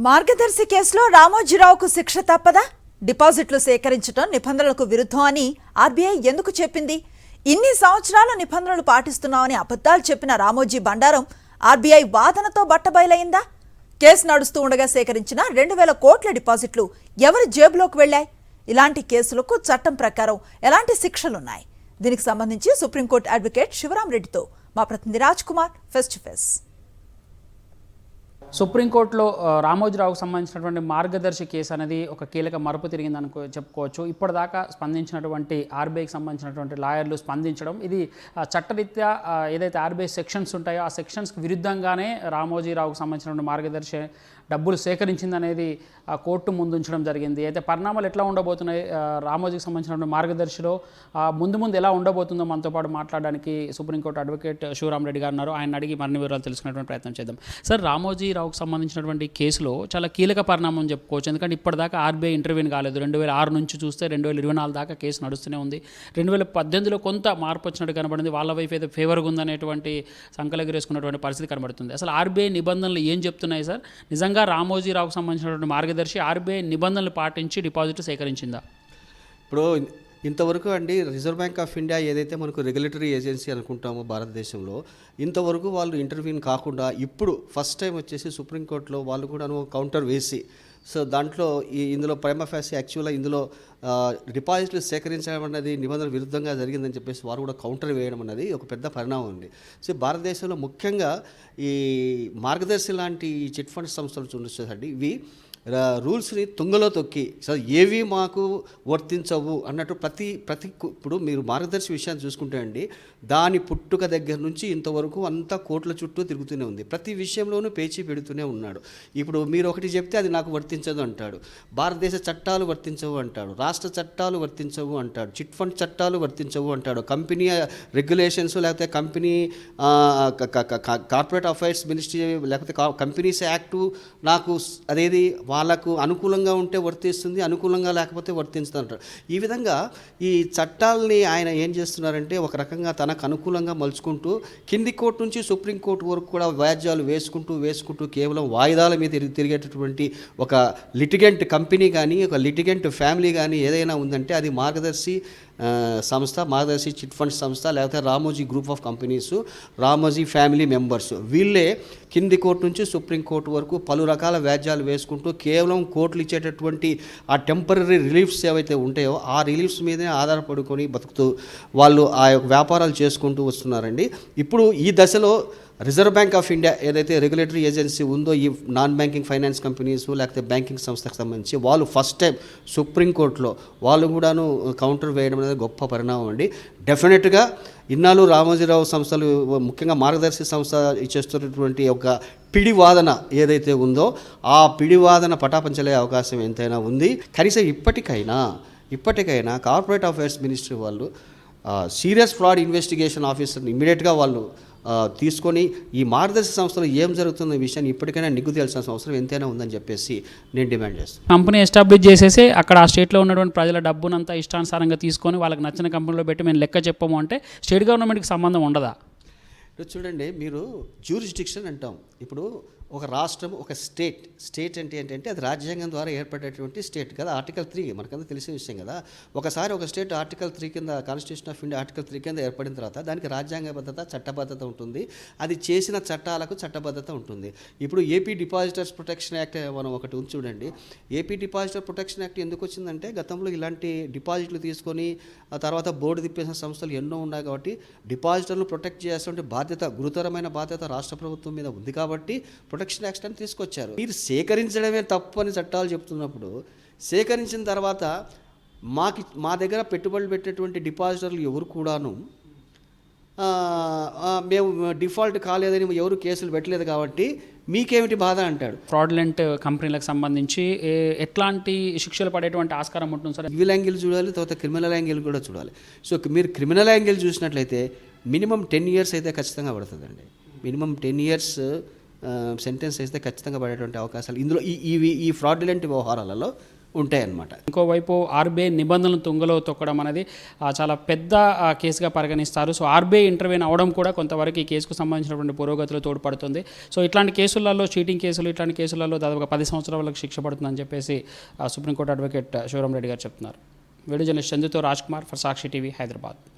మార్గదర్శి కేసులో రామోజీరావుకు శిక్ష తప్పదా? డిపాజిట్లు సేకరించడం నిబంధనలకు విరుద్ధం అని ఆర్బీఐ ఎందుకు చెప్పింది? ఇన్ని సంవత్సరాల నిబంధనలు పాటిస్తున్నామని అబద్ధాలు చెప్పిన రామోజీ బండారం ఆర్బీఐ వాదనతో బట్టబయలైందా? కేసు నడుస్తూ ఉండగా సేకరించిన 2,000 కోట్ల డిపాజిట్లు ఎవరి జేబులోకి వెళ్లాయి? ఇలాంటి కేసులకు చట్టం ప్రకారం ఎలాంటి శిక్షలున్నాయి? దీనికి సంబంధించి సుప్రీంకోర్టు అడ్వకేట్ శివరాం రెడ్డితో మా ప్రతినిధి Raj Kumar face to face. సుప్రీంకోర్టులో రామోజీరావుకు సంబంధించినటువంటి మార్గదర్శి కేసు అనేది ఒక కీలక మలుపు తిరిగిందని చెప్పుకోవచ్చు. ఇప్పటిదాకా స్పందించినటువంటి ఆర్బీఐకి సంబంధించినటువంటి లాయర్లు స్పందించడం, ఇది చట్టరీత్యా ఏదైతే ఆర్బీఐ సెక్షన్స్ ఉంటాయో ఆ సెక్షన్స్కి విరుద్ధంగానే రామోజీరావుకు సంబంధించినటువంటి మార్గదర్శి డబ్బులు సేకరించిందనేది కోర్టు ముందు ఉంచడం జరిగింది. అయితే పరిణామాలు ఎట్లా ఉండబోతున్నాయి, రామోజీకి సంబంధించినటువంటి మార్గదర్శిలో ముందు ఎలా ఉండబోతుందో మనతో పాటు మాట్లాడడానికి సుప్రీంకోర్టు అడ్వకేట్ శివరాం రెడ్డి గారు ఉన్నారు. ఆయన అడిగి మరిన్ని వివరాలు తెలుసుకునేటువంటి ప్రయత్నం చేద్దాం. సార్, రామోజీరావుకు సంబంధించినటువంటి కేసులో చాలా కీలక పరిణామం చెప్పుకోవచ్చు. ఎందుకంటే ఇప్పటిదాకా ఆర్బీఐ ఇంటర్వ్యూని కాలేదు. 2006 నుంచి చూస్తే 2024 దాకా కేసు నడుస్తూనే ఉంది. 2018లో కొంత మార్పు వచ్చినట్టు కనబడింది. వాళ్ళ వైపు అయితే ఫేవర్గా ఉందనేటువంటి సంకలెగురేసుకున్నటువంటి పరిస్థితి కనబడుతుంది. అసలు ఆర్బీఐ నిబంధనలు ఏం చెప్తున్నాయి సార్? నిజంగా రామోజీరావుకు సంబంధించినటువంటి మార్గదర్శి ఆర్బీఐ నిబంధనలు పాటించి డిపాజిట్ సేకరించిందా? ఇప్పుడు ఇంతవరకు రిజర్వ్ బ్యాంక్ ఆఫ్ ఇండియా ఏదైతే మనకు రెగ్యులేటరీ ఏజెన్సీ అనుకుంటామో భారతదేశంలో, ఇంతవరకు వాళ్ళు ఇంటర్వ్యూని కాకుండా ఇప్పుడు ఫస్ట్ టైం వచ్చేసి సుప్రీంకోర్టులో వాళ్ళు కూడా కౌంటర్ వేసి, సో దాంట్లో ఇందులో ప్రైమా ఫేసి యాక్చువల్గా ఇందులో డిపాజిట్లు సేకరించడం అనేది నిబంధనల విరుద్ధంగా జరిగిందని చెప్పేసి వారు కూడా కౌంటర్ వేయడం అనేది ఒక పెద్ద పరిణామం ఉంది. సో భారతదేశంలో ముఖ్యంగా ఈ మార్గదర్శి లాంటి చిట్ ఫండ్ సంస్థలు చూడండి, ఇవి రూల్స్ని తుంగలో తొక్కి సో ఏవి మాకు వర్తించవు అన్నట్టు ప్రతి ఇప్పుడు మీరు మార్గదర్శి విషయాన్ని చూసుకుంటే దాని పుట్టుక దగ్గర నుంచి ఇంతవరకు అంతా కోట్ల చుట్టూ తిరుగుతూనే ఉంది. ప్రతి విషయంలోనూ పేచీ పెడుతూనే ఉన్నాడు. ఇప్పుడు మీరు ఒకటి చెప్తే అది నాకు వర్తించదు అంటాడు, భారతదేశ చట్టాలు వర్తించవు అంటాడు, రాష్ట్ర చట్టాలు వర్తించవు అంటాడు, చిట్ ఫండ్ చట్టాలు వర్తించవు అంటాడు, కంపెనీ రెగ్యులేషన్స్ లేకపోతే కంపెనీ కార్పొరేట్ అఫైర్స్ మినిస్ట్రీ లేకపోతే కంపెనీస్ యాక్టు నాకు అదేది వాళ్ళకు అనుకూలంగా ఉంటే వర్తిస్తుంది, అనుకూలంగా లేకపోతే వర్తిస్తుంది అంటారు. ఈ విధంగా ఈ చట్టాలని ఆయన ఏం చేస్తున్నారంటే ఒక రకంగా తనకు అనుకూలంగా మలుచుకుంటూ కింది కోర్టు నుంచి సుప్రీంకోర్టు వరకు కూడా వ్యాజ్యాలు వేసుకుంటూ కేవలం వాయిదాల మీద తిరిగేటటువంటి ఒక లిటిగెంట్ కంపెనీ కానీ ఒక లిటిగెంట్ ఫ్యామిలీ కానీ ఏదైనా ఉందంటే అది మార్గదర్శి సంస్థ, మార్గదర్శి చిట్ ఫండ్ సంస్థ, లేకపోతే Ramoji group of companies, Ramoji family members. వీళ్ళే కింది కోర్టు నుంచి సుప్రీంకోర్టు వరకు పలు రకాల వ్యాజ్యాలు వేసుకుంటూ కేవలం కోర్టులు ఇచ్చేటటువంటి ఆ టెంపరీ రిలీఫ్స్ ఏవైతే ఉంటాయో ఆ రిలీఫ్స్ మీదే ఆధారపడుకొని బతుకుతూ వాళ్ళు ఆ యొక్క వ్యాపారాలు చేసుకుంటూ వస్తున్నారండి. ఇప్పుడు ఈ దశలో రిజర్వ్ బ్యాంక్ ఆఫ్ ఇండియా ఏదైతే రెగ్యులేటరీ ఏజెన్సీ ఉందో ఈ నాన్ బ్యాంకింగ్ ఫైనాన్స్ కంపెనీస్ లేకపోతే బ్యాంకింగ్ సంస్థకు సంబంధించి వాళ్ళు ఫస్ట్ టైం సుప్రీంకోర్టులో వాళ్ళు కూడాను కౌంటర్ వేయడం అనేది గొప్ప పరిణామం అండి. డెఫినెట్గా ఇన్నాళ్ళు రామోజీరావు సంస్థలు ముఖ్యంగా మార్గదర్శి సంస్థ చేస్తున్నటువంటి ఒక పిడివాదన ఏదైతే ఉందో ఆ పిడివాదన పటాపంచలే అవకాశం ఎంతైనా ఉంది. కనీసం ఇప్పటికైనా కార్పొరేట్ అఫైర్స్ మినిస్ట్రీ వాళ్ళు సీరియస్ ఫ్రాడ్ ఇన్వెస్టిగేషన్ ఆఫీసర్ని ఇమ్మీడియట్గా వాళ్ళు తీసుకొని ఈ మార్గదర్శి సంస్థలో ఏం జరుగుతున్న విషయాన్ని ఇప్పటికైనా నిగ్గు తేల్చాల్సిన అవసరం ఎంతైనా ఉందని చెప్పేసి నేను డిమాండ్ చేస్తాను. కంపెనీ ఎస్టాబ్లిష్ చేసేసి అక్కడ ఆ స్టేట్లో ఉన్నటువంటి ప్రజల డబ్బునంతా ఇష్టానుసారంగా తీసుకొని వాళ్ళకి నచ్చిన కంపెనీలో పెట్టి మేము లెక్క చెప్పము అంటే స్టేట్ గవర్నమెంట్కి సంబంధం ఉండదా? చూడండి, మీరు జ్యూరిస్డిక్షన్ అంటాం. ఇప్పుడు ఒక రాష్ట్రం, ఒక స్టేట్ అంటే ఏంటంటే అది రాజ్యాంగం ద్వారా ఏర్పడేటువంటి స్టేట్ కదా. ఆర్టికల్ 3 మనకంతా తెలిసిన విషయం కదా. ఒకసారి ఒక స్టేట్ ఆర్టికల్ 3 కింద, కాన్స్టిట్యూషన్ ఆఫ్ ఇండియా ఆర్టికల్ 3 కింద ఏర్పడిన తర్వాత దానికి రాజ్యాంగబద్ధత, చట్టబద్ధత ఉంటుంది. అది చేసిన చట్టాలకు చట్టబద్ధత ఉంటుంది. ఇప్పుడు ఏపీ డిపాజిటర్స్ ప్రొటెక్షన్ యాక్ట్ మనం ఒకటి ఉంది చూడండి. ఏపీ డిపాజిటర్ ప్రొటెక్షన్ యాక్ట్ ఎందుకు వచ్చిందంటే గతంలో ఇలాంటి డిపాజిట్లు తీసుకొని ఆ తర్వాత బోర్డు తిప్పేసిన సంస్థలు ఎన్నో ఉన్నాయి కాబట్టి డిపాజిటర్లు ప్రొటెక్ట్ చేయాల్సిన బాధ్యత, గురుతరమైన బాధ్యత రాష్ట్ర ప్రభుత్వం మీద ఉంది కాబట్టి ప్రొటెక్షన్ యాక్ట్ అని తీసుకొచ్చారు. మీరు సేకరించడమే తప్పు అని చట్టాలు చెప్తున్నప్పుడు సేకరించిన తర్వాత మా దగ్గర పెట్టుబడులు పెట్టేటువంటి డిపాజిటర్లు ఎవరు కూడాను మేము డిఫాల్ట్ కాలేదని ఎవరు కేసులు పెట్టలేదు కాబట్టి మీకేమిటి బాధ అంటాడు. ఫ్రాడ్లెంట్ కంపెనీలకు సంబంధించి ఎట్లాంటి శిక్షలు పడేటువంటి ఆస్కారం ఉంటుంది సార్? సివిల్ యాంగిల్ చూడాలి, తర్వాత క్రిమినల్ యాంగిల్ కూడా చూడాలి. సో మీరు క్రిమినల్ యాంగిల్ చూసినట్లయితే మినిమం 10 years అయితే ఖచ్చితంగా పడుతుందండి. మినిమం 10 years సెంటెన్స్ అయితే ఖచ్చితంగా పడేటువంటి అవకాశాలు ఇందులో ఈ ఫ్రాడ్యులెంట్ వ్యవహారాలలో ఉంటాయన్నమాట. ఇంకోవైపు ఆర్బీఐ నిబంధనలు తుంగలో తొక్కడం అనేది చాలా పెద్ద కేసుగా పరిగణిస్తారు. సో ఆర్బీఐ ఇంటర్వ్యూన్ అవడం కూడా కొంతవరకు ఈ కేసుకు సంబంధించినటువంటి పురోగతిలో తోడ్పడుతుంది. సో ఇట్లాంటి కేసులలో, చీటింగ్ కేసులు, ఇట్లాంటి కేసులలో దాదాపుగా 10 సంవత్సరాల వరకు శిక్ష పడుతుందని చెప్పేసి సుప్రీంకోర్టు అడ్వకేట్ శివరాం రెడ్డి గారు చెప్తున్నారు. వీడియో జర్నలిస్ట్ చందుతో రాజ్ కుమార్ ఫర్ సాక్షి టీవీ, హైదరాబాద్.